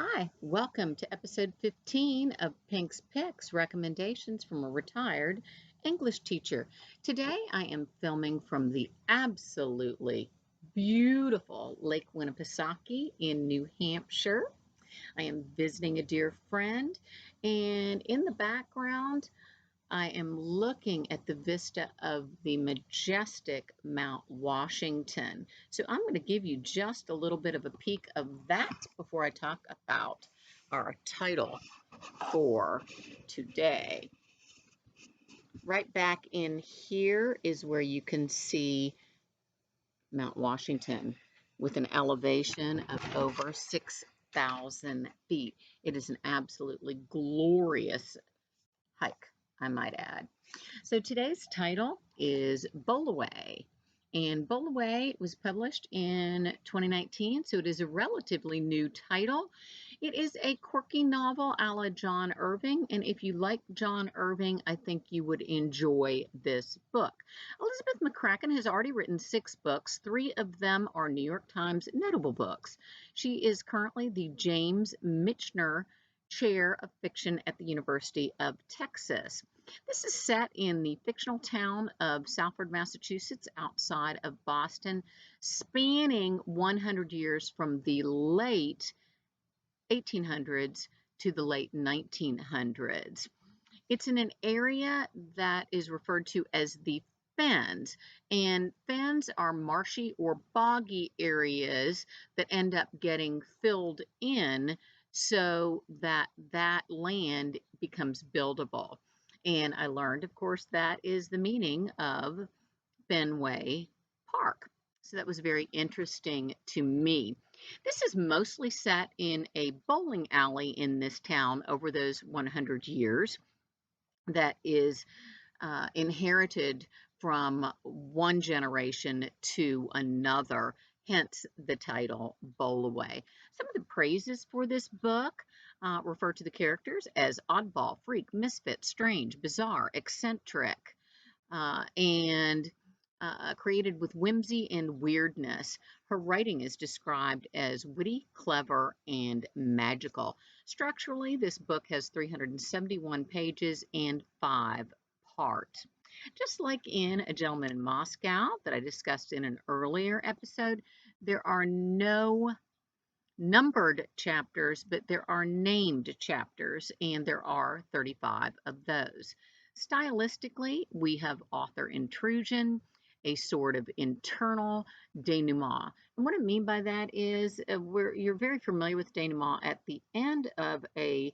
Hi, welcome to episode 15 of Pink's Picks Recommendations from a Retired English Teacher. Today I am filming from the absolutely beautiful Lake Winnipesaukee in New Hampshire. I am visiting a dear friend, and in the background, I am looking at the vista of the majestic Mount Washington. So I'm going to give you just a little bit of a peek of that before I talk about our title for today. Right back in here is where you can see Mount Washington with an elevation of over 6,000 feet. It is an absolutely glorious hike, I might add. So today's title is Bowlaway. And Bowlaway was published in 2019, so it is a relatively new title. It is a quirky novel a la John Irving, and if you like John Irving, I think you would enjoy this book. Elizabeth McCracken has already written 6 books. 3 of them are New York Times notable books. She is currently the James Michener Chair of Fiction at the University of Texas. This is set in the fictional town of Salford, Massachusetts, outside of Boston, spanning 100 years from the late 1800s to the late 1900s. It's in an area that is referred to as the fens, and fens are marshy or boggy areas that end up getting filled in so that that land becomes buildable. And I learned, of course, that is the meaning of Fenway Park. So that was very interesting to me. This is mostly set in a bowling alley in this town over those 100 years that is inherited from one generation to another, hence the title Bowlaway. Some of the praises for this book refer to the characters as oddball, freak, misfit, strange, bizarre, eccentric, and created with whimsy and weirdness. Her writing is described as witty, clever, and magical. Structurally, this book has 371 pages and 5 parts. Just like in A Gentleman in Moscow that I discussed in an earlier episode, there are no numbered chapters, but there are named chapters, and there are 35 of those. Stylistically, we have author intrusion, a sort of internal denouement. And what I mean by that is you're very familiar with denouement at the end of a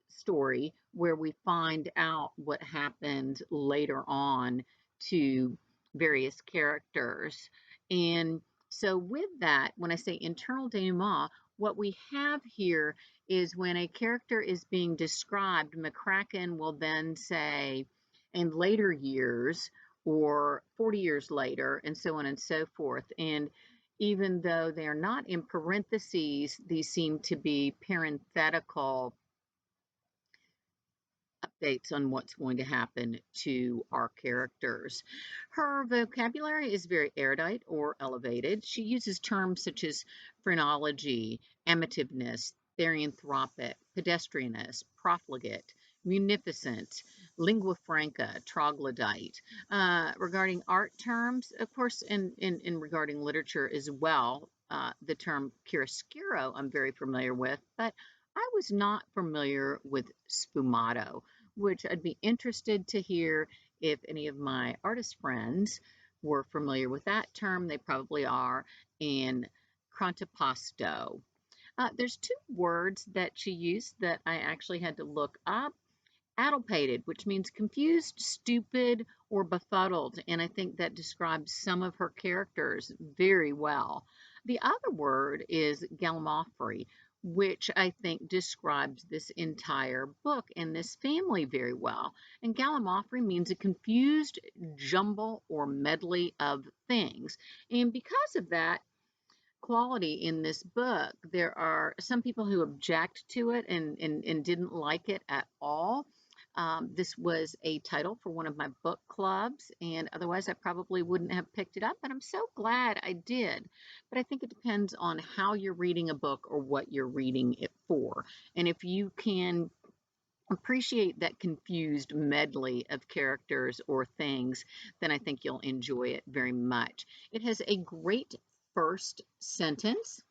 story where we find out what happened later on to various characters. And so, with that, when I say internal denouement, what we have here is when a character is being described, McCracken will then say, in later years, or 40 years later, and so on and so forth. And even though they are not in parentheses, these seem to be parenthetical updates on what's going to happen to our characters. Her vocabulary is very erudite or elevated. She uses terms such as phrenology, amativeness, therianthropic, pedestrianist, profligate, munificent, lingua franca, troglodyte. Regarding art terms, of course, and regarding literature as well, the term chiaroscuro I'm very familiar with, but I was not familiar with sfumato, which I'd be interested to hear if any of my artist friends were familiar with that term. They probably are. And Crontopasto. There's 2 words that she used that I actually had to look up. Addlepated, which means confused, stupid, or befuddled. And I think that describes some of her characters very well. The other word is gallimaufry, which I think describes this entire book and this family very well. And gallimaufry means a confused jumble or medley of things. And because of that, quality in this book, there are some people who object to it and didn't like it at all. This was a title for one of my book clubs, and otherwise I probably wouldn't have picked it up, but I'm so glad I did. But I think it depends on how you're reading a book or what you're reading it for. And if you can appreciate that confused medley of characters or things, then I think you'll enjoy it very much. It has a great first sentence.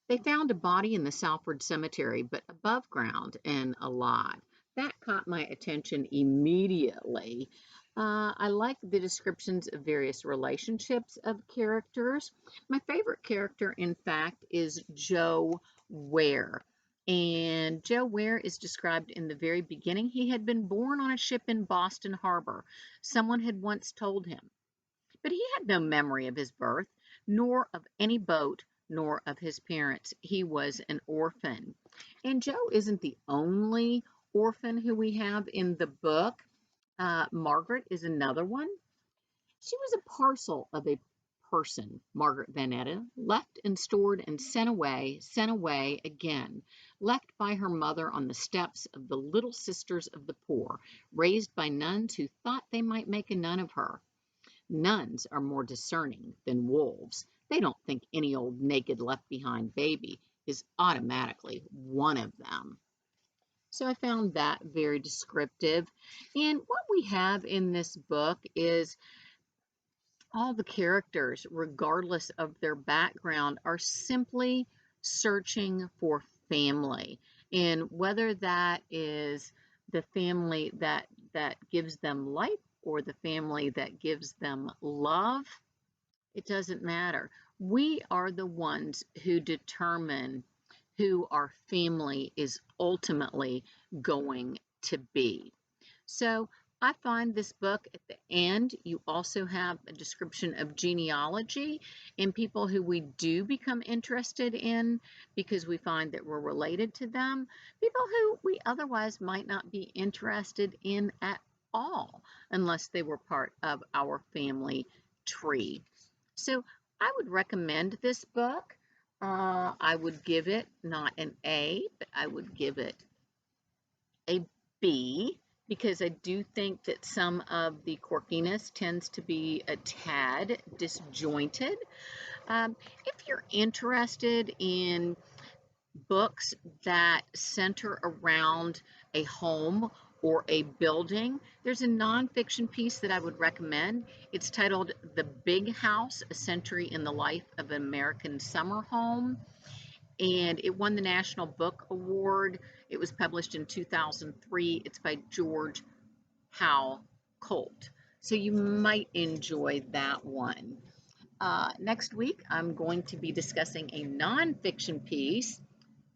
They found a body in the Salford cemetery, but above ground and alive. That caught my attention immediately. I like the descriptions of various relationships of characters. My favorite character, in fact, is Joe Ware. And Joe Ware is described in the very beginning. He had been born on a ship in Boston Harbor. Someone had once told him, but he had no memory of his birth, nor of any boat, nor of his parents. He was an orphan. And Joe isn't the only orphan who we have in the book. Margaret is another one. She was a parcel of a person, Margaret Vanetta, left and stored and sent away again, left by her mother on the steps of the Little Sisters of the Poor, raised by nuns who thought they might make a nun of her. Nuns are more discerning than wolves. They don't think any old naked left behind baby is automatically one of them. So I found that very descriptive. And what we have in this book is all the characters, regardless of their background, are simply searching for family. And whether that is the family that gives them life or the family that gives them love, it doesn't matter. We are the ones who determine who our family is ultimately going to be. So I find this book at the end, you also have a description of genealogy and people who we do become interested in because we find that we're related to them, people who we otherwise might not be interested in at all unless they were part of our family tree. So I would recommend this book. I would give it not an A, but I would give it a B because I do think that some of the quirkiness tends to be a tad disjointed. If you're interested in books that center around a home or a building, there's a nonfiction piece that I would recommend. It's titled The Big House, A Century in the Life of an American Summer Home, and it won the National Book Award. It was published in 2003. It's by George Howe Colt. So you might enjoy that one. Next week, I'm going to be discussing a nonfiction piece,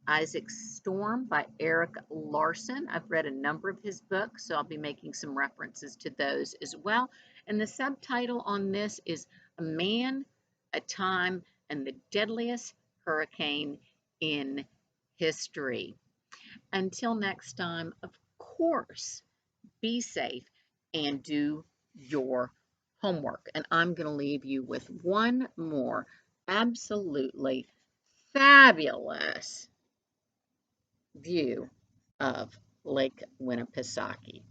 Isaac Storm by Eric Larson. I've read a number of his books, so I'll be making some references to those as well. And the subtitle on this is A Man, a Time, and the Deadliest Hurricane in History. Until next time, of course, be safe and do your homework. And I'm going to leave you with one more absolutely fabulous view of Lake Winnipesaukee.